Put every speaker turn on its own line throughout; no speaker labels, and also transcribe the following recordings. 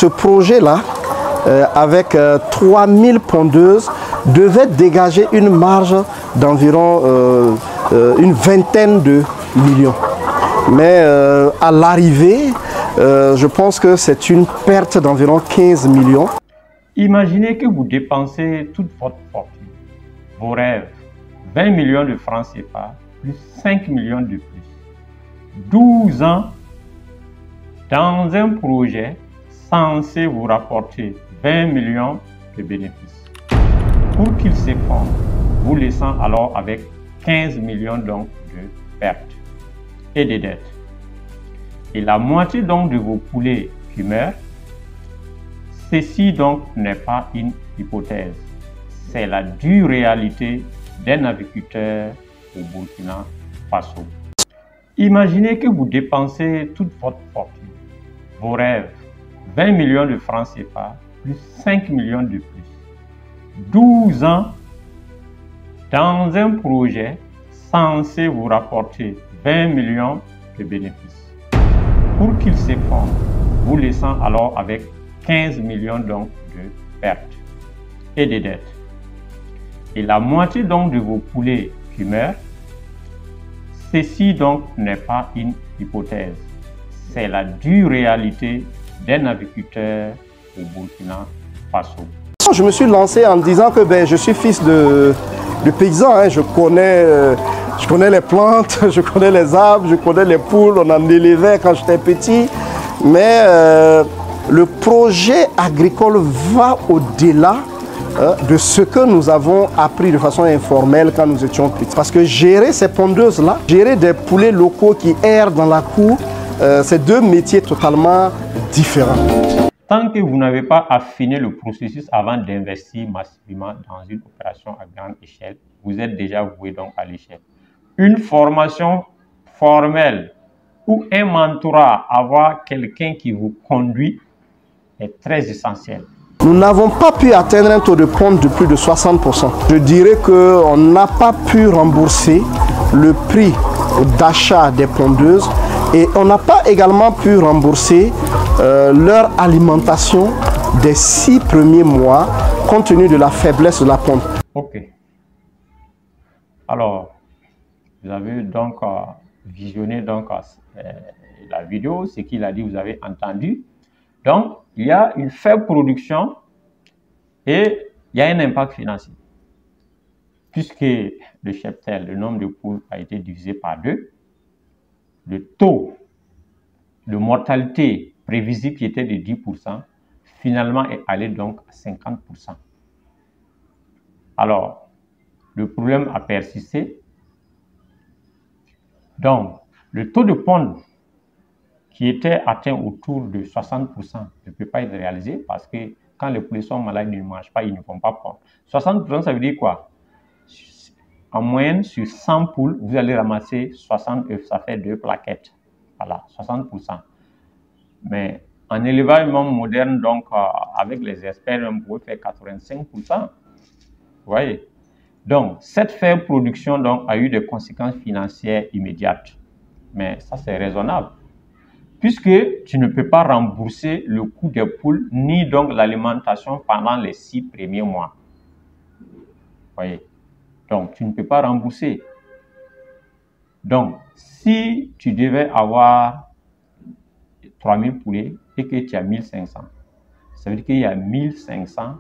ce projet-là, avec 3000 pondeuses, devait dégager une marge d'environ une vingtaine de millions. Mais à l'arrivée, je pense que c'est une perte d'environ 15 millions.
Imaginez que vous dépensez toute votre fortune, vos rêves, 20 millions de francs CFA, plus 5 millions de plus. 12 ans dans un projet censé vous rapporter 20 millions de bénéfices. Pour qu'il s'effondre, vous laissant alors avec 15 millions donc de pertes et de dettes. Et la moitié donc de vos poulets qui meurent. Ceci donc n'est pas une hypothèse, c'est la dure réalité d'un agriculteur au Burkina Faso. Imaginez que vous dépensez toute votre fortune, vos rêves, 20 millions de francs CFA, plus 5 millions de plus. 12 ans dans un projet censé vous rapporter 20 millions de bénéfices. Pour qu'il s'effondre, vous laissant alors avec 15 millions donc de pertes et de dettes. Et la moitié donc de vos poulets qui meurent. Ceci donc n'est pas une hypothèse, c'est la dure réalité d'un agriculteur au Burkina Faso.
Je me suis lancé en disant que je suis fils de paysan, hein. Je connais les plantes, je connais les arbres, je connais les poules, on en élevait quand j'étais petit. Mais le projet agricole va au-delà de ce que nous avons appris de façon informelle quand nous étions petits. Parce que gérer ces pondeuses-là, gérer des poulets locaux qui errent dans la cour, c'est deux métiers totalement différents.
Tant que vous n'avez pas affiné le processus avant d'investir massivement dans une opération à grande échelle, vous êtes déjà voué donc à l'échec. Une formation formelle ou un mentorat, avoir quelqu'un qui vous conduit est très essentiel.
Nous n'avons pas pu atteindre un taux de ponte de plus de 60%. Je dirais qu'on n'a pas pu rembourser le prix d'achat des pondeuses et on n'a pas également pu rembourser leur alimentation des 6 premiers mois compte tenu de la faiblesse de la ponte.
Ok. Alors, vous avez donc visionné donc, la vidéo, ce qu'il a dit, vous avez entendu. Donc, il y a une faible production et il y a un impact financier. Puisque le cheptel, le nombre de poules a été divisé par 2, le taux de mortalité prévisible qui était de 10%, finalement est allé donc à 50%. Alors, le problème a persisté. Donc, le taux de ponte qui était atteint autour de 60% ne peut pas être réalisé parce que quand les poulets sont malades, ils ne mangent pas, ils ne vont pas pondre. 60%, ça veut dire quoi? En moyenne, sur 100 poules, vous allez ramasser 60 œufs, ça fait 2 plaquettes. Voilà, 60%. Mais en élevage moderne, donc avec les experts, on pourrait faire 85%. Vous voyez? Donc, cette faible production donc, a eu des conséquences financières immédiates. Mais ça, c'est raisonnable. Puisque tu ne peux pas rembourser le coût des poules, ni donc l'alimentation pendant les 6 premiers mois. Vous voyez? Donc, tu ne peux pas rembourser. Donc, si tu devais avoir 3000 poulets et que tu as 1500, ça veut dire qu'il y a 1500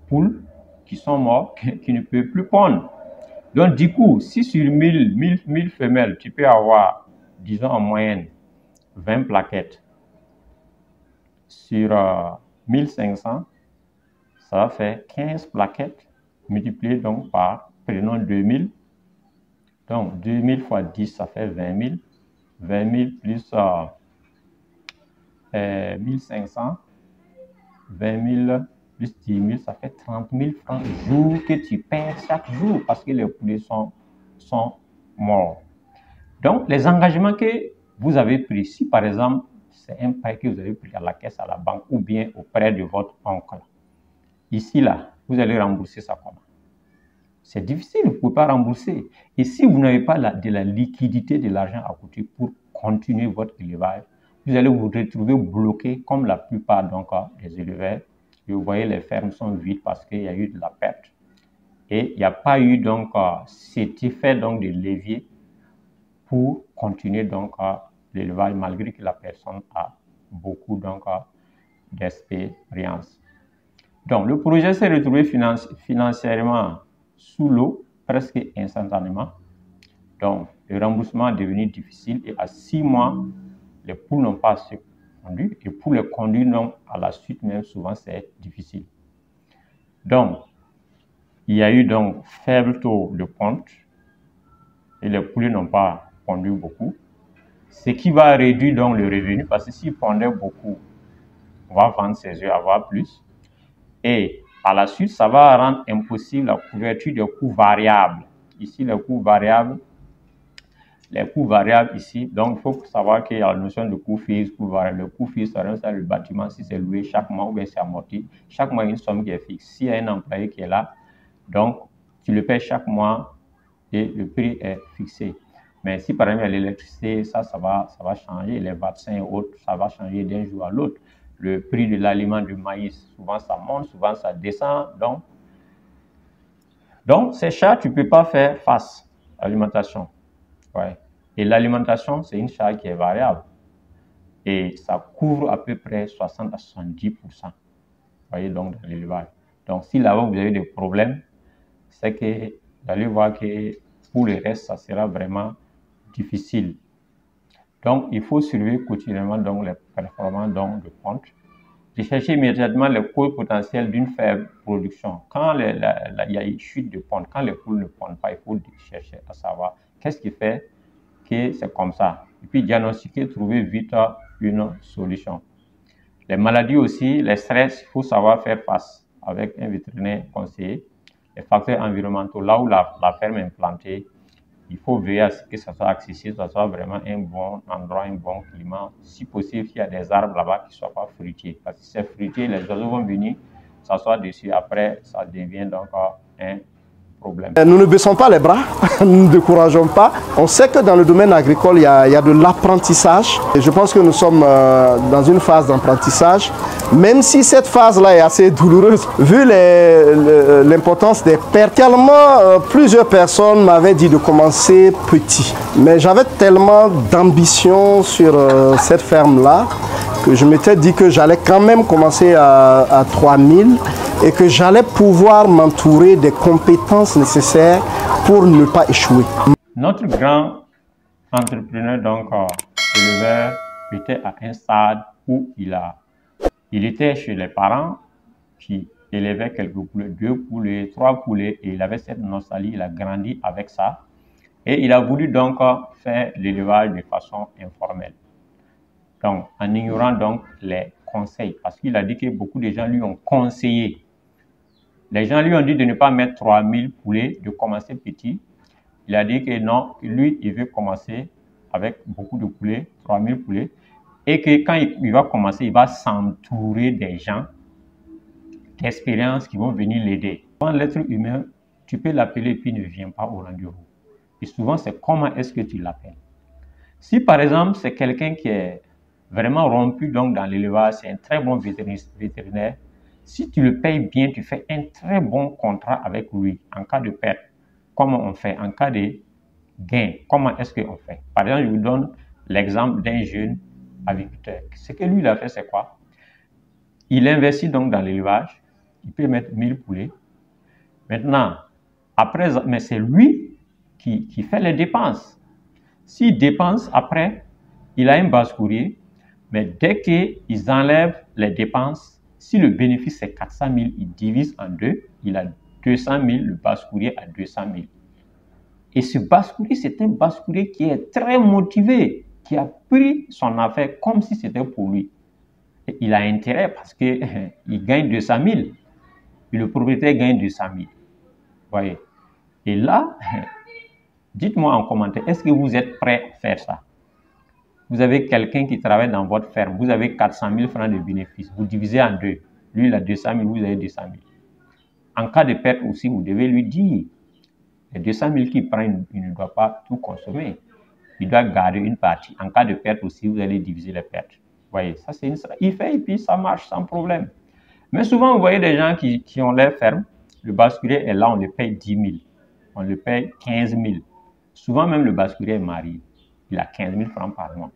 poules qui sont mortes, qui ne peuvent plus pondre. Donc, du coup, si sur 1000 femelles, tu peux avoir, disons en moyenne, 20 plaquettes, sur 1500, ça va faire 15 plaquettes multipliées donc par, prenons 2000. Donc, 2000 fois 10, ça fait 20 000. 20 000 plus 1500, 20 000 plus 10 000, ça fait 30 000 francs jour que tu perds chaque jour parce que les poulets sont morts. Donc, les engagements que vous avez pris, si par exemple, c'est un prêt que vous avez pris à la caisse, à la banque ou bien auprès de votre oncle, ici, là, vous allez rembourser ça comment? C'est difficile, vous ne pouvez pas rembourser. Et si vous n'avez pas de la liquidité, de l'argent à côté pour continuer votre élevage, vous allez vous retrouver bloqué comme la plupart donc, des éleveurs. Et vous voyez, les fermes sont vides parce qu'il y a eu de la perte. Et il n'y a pas eu donc cet effet donc, de levier pour continuer donc l'élevage malgré que la personne a beaucoup donc d'expérience. Donc le projet s'est retrouvé financièrement sous l'eau presque instantanément. Donc le remboursement est devenu difficile et à 6 mois, les poules n'ont pas assez conduit et pour les conduire donc, à la suite même souvent c'est difficile. Donc il y a eu donc faible taux de ponte et les poules n'ont pas pondu beaucoup. Ce qui va réduire donc le revenu parce que s'ils pondaient beaucoup, on va vendre ses œufs, avoir plus. Et par la suite, ça va rendre impossible la couverture des coûts variables. Ici, les coûts variables ici, donc il faut savoir qu'il y a la notion de coût fixe, coût variable. Le coût fixe, c'est le bâtiment, si c'est loué chaque mois ou bien c'est amorti, chaque mois il y a une somme qui est fixe. S'il y a un employé qui est là, donc tu le paies chaque mois et le prix est fixé. Mais si par exemple l'électricité, ça va changer, les vaccins et autres, ça va changer d'un jour à l'autre. Le prix de l'aliment du maïs, souvent ça monte, souvent ça descend. Donc c'est cher, tu ne peux pas faire face à l'alimentation. Ouais. Et l'alimentation, c'est une charge qui est variable. Et ça couvre à peu près 60 à 70%. Vous voyez, donc dans l'élevage. Donc si là-bas vous avez des problèmes, c'est que vous allez voir que pour le reste, ça sera vraiment difficile. Donc, il faut surveiller quotidiennement donc, les performances donc, de ponte. Rechercher immédiatement les causes potentielles d'une faible production. Quand il y a une chute de ponte, quand les poules ne pondent pas, il faut chercher à savoir qu'est-ce qui fait que c'est comme ça. Et puis diagnostiquer, trouver vite une solution. Les maladies aussi, les stress, il faut savoir faire face avec un vétérinaire conseiller. Les facteurs environnementaux, là où la ferme est implantée, il faut veiller à ce que ça soit accessible, que ça soit vraiment un bon endroit, un bon climat. Si possible, s'il y a des arbres là-bas qui ne soient pas fruitiers. Parce que si c'est fruitier, les oiseaux vont venir s'asseoir dessus. Après, ça devient donc un problème.
Nous ne baissons pas les bras, nous ne décourageons pas. On sait que dans le domaine agricole, il y a de l'apprentissage. Et je pense que nous sommes dans une phase d'apprentissage. Même si cette phase-là est assez douloureuse, vu l'importance des pertes. Plusieurs personnes m'avaient dit de commencer petit. Mais j'avais tellement d'ambition sur cette ferme-là que je m'étais dit que j'allais quand même commencer à 3000 et que j'allais pouvoir m'entourer des compétences nécessaires pour ne pas échouer.
Notre grand entrepreneur, donc éleveur, était à un stade où il était chez les parents qui élevaient quelques poulets, 2 poulets, 3 poulets, et il avait cette nostalgie, il a grandi avec ça. Et il a voulu donc faire l'élevage de façon informelle. Donc, en ignorant donc les conseils, parce qu'il a dit que beaucoup de gens lui ont conseillé. Les gens lui ont dit de ne pas mettre 3000 poulets, de commencer petit. Il a dit que non, lui, il veut commencer avec beaucoup de poulets, 3000 poulets, et que quand il va commencer, il va s'entourer des gens d'expérience qui vont venir l'aider. Quand l'être humain, tu peux l'appeler puis il ne vient pas au rendez-vous. Et souvent, c'est comment est-ce que tu l'appelles. Si par exemple, c'est quelqu'un qui est vraiment rompu donc dans l'élevage, c'est un très bon vétérinaire, si tu le payes bien, tu fais un très bon contrat avec lui en cas de perte. Comment on fait? En cas de gain, comment est-ce qu'on fait? Par exemple, je vous donne l'exemple d'un jeune agriculteur. Ce que lui, il a fait, c'est quoi? Il investit donc dans l'élevage, il peut mettre 1000 poulets. Maintenant, après, mais c'est lui qui fait les dépenses. S'il dépense, après, il a un basse-courrier, mais dès qu'ils enlèvent les dépenses, si le bénéfice c'est 400 000, il divise en deux, il a 200 000, le basse-courrier a 200 000. Et ce basse-courrier, c'est un basse-courrier qui est très motivé, qui a pris son affaire comme si c'était pour lui. Et il a intérêt parce qu'il gagne 200 000, et le propriétaire gagne 200 000. Voyez. Et là, dites-moi en commentaire, est-ce que vous êtes prêt à faire ça? Vous avez quelqu'un qui travaille dans votre ferme, vous avez 400 000 francs de bénéfice, vous divisez en deux. Lui, il a 200 000, vous avez 200 000. En cas de perte aussi, vous devez lui dire, les 200 000 qu'il prend, il ne doit pas tout consommer. il doit garder une partie. En cas de perte aussi, vous allez diviser les pertes. Vous voyez, ça c'est il fait et puis ça marche sans problème. Mais souvent, vous voyez des gens qui ont l'air ferme. Le basculaire est là, on le paye 10 000. On le paye 15 000. Souvent même le basculaire est marié. Il a 15 000 francs par mois.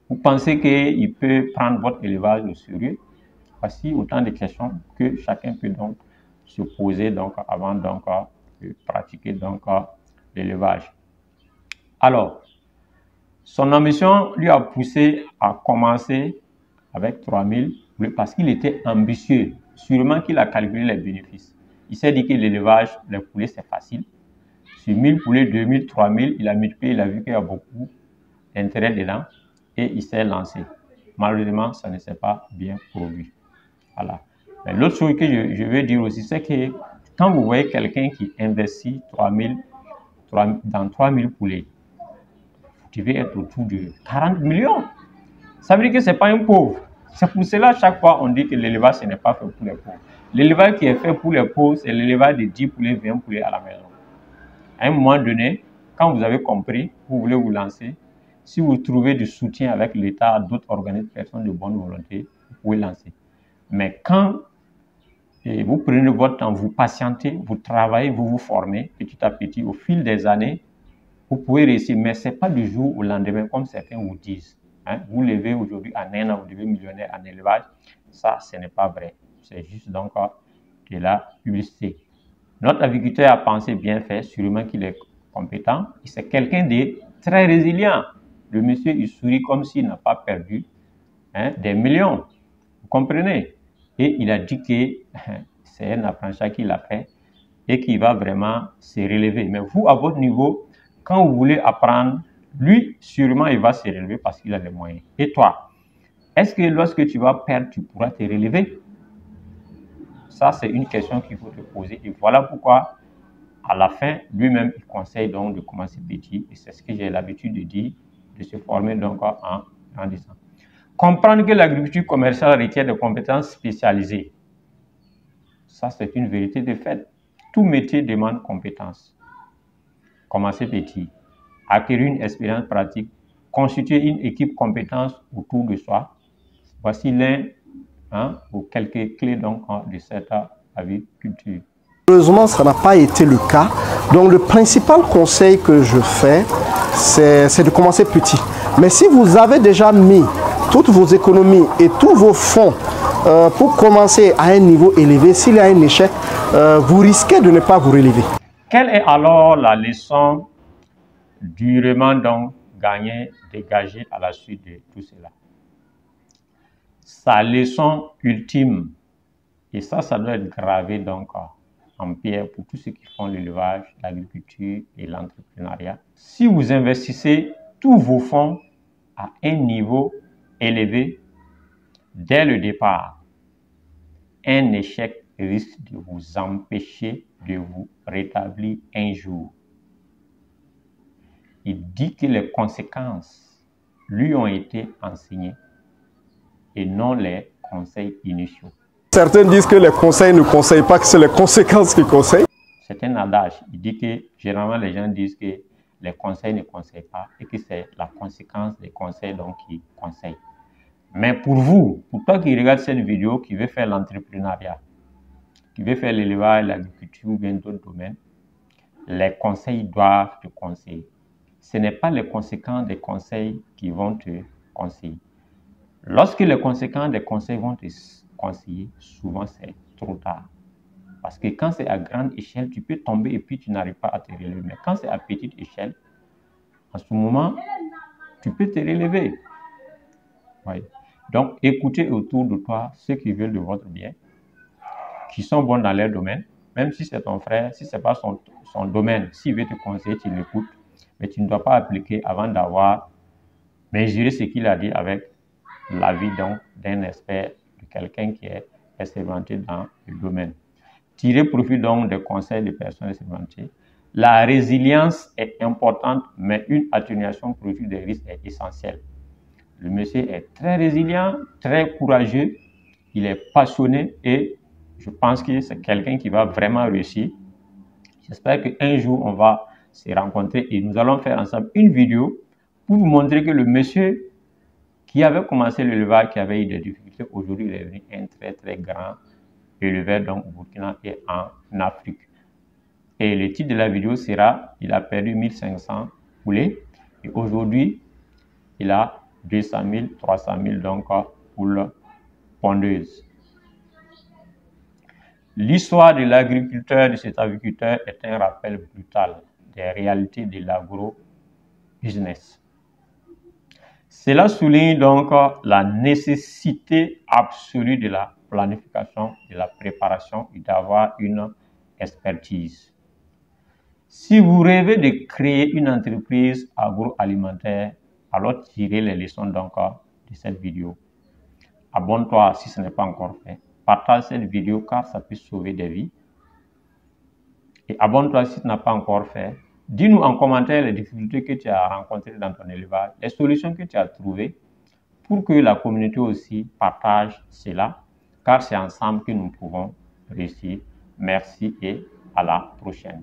Vous pensez qu'il peut prendre votre élevage au sérieux? Voici autant de questions que chacun peut donc se poser donc, avant donc, de pratiquer donc, l'élevage. Alors, son ambition lui a poussé à commencer avec 3 000 parce qu'il était ambitieux. Sûrement qu'il a calculé les bénéfices. Il s'est dit que l'élevage, les poulets, c'est facile. Sur 1000 poulets, 2000, 3000, il a multiplié, il a vu qu'il y a beaucoup d'intérêt dedans et il s'est lancé. Malheureusement, ça ne s'est pas bien produit. Voilà. L'autre chose que je veux dire aussi, c'est que quand vous voyez quelqu'un qui investit dans 3000 poulets, vous devez être autour de 40 millions. Ça veut dire que ce n'est pas un pauvre. C'est pour cela, chaque fois, on dit que l'élevage, ce n'est pas fait pour les pauvres. L'élevage qui est fait pour les pauvres, c'est l'élevage de 10 poulets, 20 poulets à la maison. À un moment donné, quand vous avez compris, vous voulez vous lancer, si vous trouvez du soutien avec l'État, d'autres organismes, personnes de bonne volonté, vous pouvez lancer. Mais quand vous prenez votre temps, vous patientez, vous travaillez, vous vous formez petit à petit, au fil des années, vous pouvez réussir. Mais ce n'est pas du jour au lendemain, comme certains vous disent. Hein? Vous levez aujourd'hui en un an, vous devenez millionnaire en élevage. Ça, ce n'est pas vrai. C'est juste donc de la publicité. Notre agriculteur a pensé bien faire, sûrement qu'il est compétent. C'est quelqu'un de très résilient. Le monsieur, il sourit comme s'il n'a pas perdu des millions. Vous comprenez? Et il a dit que c'est un apprentissage qu'il a fait et qu'il va vraiment se relever. Mais vous, à votre niveau, quand vous voulez apprendre, lui, sûrement, il va se relever parce qu'il a les moyens. Et toi, est-ce que lorsque tu vas perdre, tu pourras te relever? Ça, c'est une question qu'il faut te poser. Et voilà pourquoi, à la fin, lui-même, il conseille donc de commencer petit. Et c'est ce que j'ai l'habitude de dire, de se former donc en grandissant. Comprendre que l'agriculture commerciale requiert des compétences spécialisées. Ça, c'est une vérité de fait. Tout métier demande compétences. Commencer petit. Acquérir une expérience pratique. Constituer une équipe compétence autour de soi. Voici l'un ou quelques clés donc, de cette agriculture.
Heureusement, ça n'a pas été le cas. Donc, le principal conseil que je fais, c'est de commencer petit. Mais si vous avez déjà mis toutes vos économies et tous vos fonds pour commencer à un niveau élevé, s'il y a un échec, vous risquez de ne pas vous relever.
Quelle est alors la leçon durement donc gagnée, dégagée à la suite de tout cela? Sa leçon ultime, et ça doit être gravé donc en pierre pour tous ceux qui font l'élevage, l'agriculture et l'entrepreneuriat. Si vous investissez tous vos fonds à un niveau élevé dès le départ, un échec risque de vous empêcher de vous rétablir un jour. Il dit que les conséquences lui ont été enseignées et non les conseils initiaux.
Certains disent que les conseils ne conseillent pas, que c'est les conséquences qui conseillent.
C'est un adage. Il dit que généralement les gens disent que les conseils ne conseillent pas et que c'est la conséquence des conseils donc qui conseillent. Mais pour vous, pour toi qui regarde cette vidéo, qui veut faire l'entrepreneuriat, qui veut faire l'élevage, l'agriculture ou bien d'autres domaines, les conseils doivent te conseiller. Ce n'est pas les conséquences des conseils qui vont te conseiller. Lorsque les conséquences des conseils vont te conseiller, souvent c'est trop tard. Parce que quand c'est à grande échelle, tu peux tomber et puis tu n'arrives pas à te relever. Mais quand c'est à petite échelle, en ce moment, tu peux te relever. Oui. Donc, écoutez autour de toi ceux qui veulent de votre bien, qui sont bons dans leur domaine, même si c'est ton frère, si ce n'est pas son domaine, s'il veut te conseiller, tu l'écoutes, mais tu ne dois pas appliquer avant d'avoir mesuré ce qu'il a dit avec l'avis d'un expert, de quelqu'un qui est expérimenté dans le domaine. Tirez profit donc des conseils des personnes expérimentées. La résilience est importante, mais une atténuation profit des risques est essentielle. Le monsieur est très résilient, très courageux, il est passionné et je pense que c'est quelqu'un qui va vraiment réussir. J'espère qu'un jour, on va se rencontrer et nous allons faire ensemble une vidéo pour vous montrer que le monsieur qui avait commencé l'élevage, qui avait eu des difficultés, aujourd'hui il est devenu un très très grand éleveur donc au Burkina et en Afrique. Et le titre de la vidéo sera « Il a perdu 1500 poulets et aujourd'hui il a 200 000, 300 000 donc poules pondeuses ». L'histoire de l'agriculteur, de cet agriculteur, est un rappel brutal des réalités de l'agro-business. Cela souligne donc la nécessité absolue de la planification, de la préparation et d'avoir une expertise. Si vous rêvez de créer une entreprise agroalimentaire, alors tirez les leçons donc de cette vidéo. Abonne-toi si ce n'est pas encore fait. Partage cette vidéo car ça peut sauver des vies. Et abonne-toi si tu n'as pas encore fait. Dis-nous en commentaire les difficultés que tu as rencontrées dans ton élevage, les solutions que tu as trouvées pour que la communauté aussi partage cela, car c'est ensemble que nous pouvons réussir. Merci et à la prochaine.